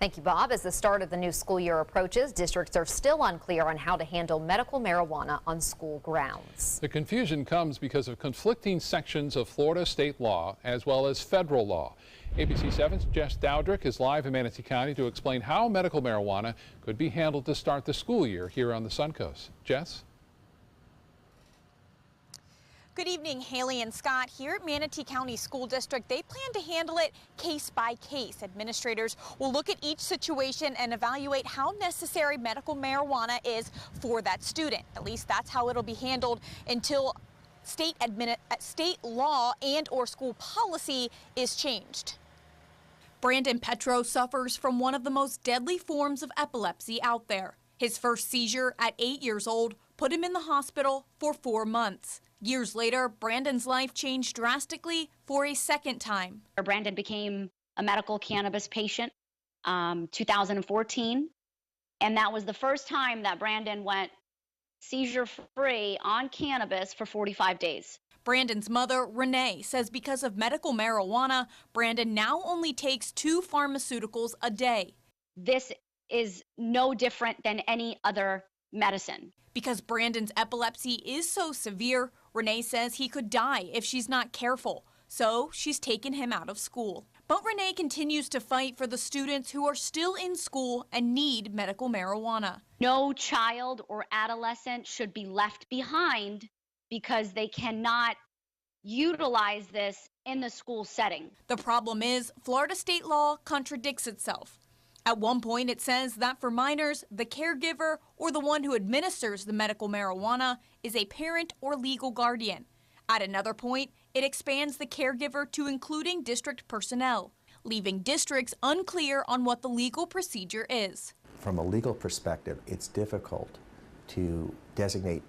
Thank you, Bob. As the start of the new school year approaches, districts are still unclear on how to handle medical marijuana on school grounds. The confusion comes because of conflicting sections of Florida state law as well as federal law. ABC 7's Jess Dowdrick is live in Manatee County to explain how medical marijuana could be handled to start the school year here on the Suncoast. Jess? Good evening, Haley and Scott. Here at Manatee County School District, they plan to handle it case by case. Administrators will look at each situation and evaluate how necessary medical marijuana is for that student. At least that's how it'll be handled until state law and or school policy is changed. Brandon Petro suffers from one of the most deadly forms of epilepsy out there. His first seizure at 8 years old put him in the hospital for 4 months. Years later, Brandon's life changed drastically for a second time. Brandon became a medical cannabis patient 2014, and that was the first time that Brandon went seizure-free on cannabis for 45 days. Brandon's mother, Renee, says because of medical marijuana, Brandon now only takes 2 pharmaceuticals a day. This is no different than any other medicine. Because Brandon's epilepsy is so severe, Renee says he could die if she's not careful. So she's taken him out of school. But Renee continues to fight for the students who are still in school and need medical marijuana. No child or adolescent should be left behind because they cannot utilize this in the school setting. The problem is Florida state law contradicts itself. At one point, it says that for minors, the caregiver or the one who administers the medical marijuana is a parent or legal guardian. At another point, it expands the caregiver to including district personnel, leaving districts unclear on what the legal procedure is. From a legal perspective, it's difficult to designate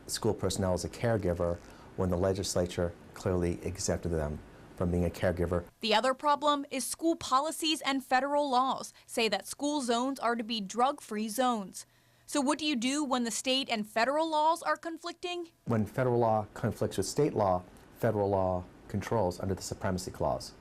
school personnel as a caregiver when the legislature clearly exempted them from being a caregiver. The other problem is school policies and federal laws say that school zones are to be drug-free zones. So what do you do when the state and federal laws are conflicting? When federal law conflicts with state law, federal law controls under the Supremacy Clause.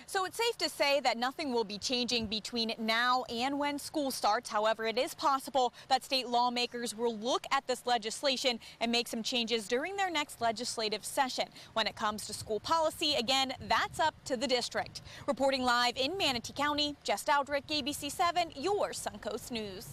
So it's safe to say that nothing will be changing between now and when school starts. However, it is possible that state lawmakers will look at this legislation and make some changes during their next legislative session. When it comes to school policy, again, that's up to the district. Reporting live in Manatee County, Jess Dowdrick, ABC 7, your Suncoast News.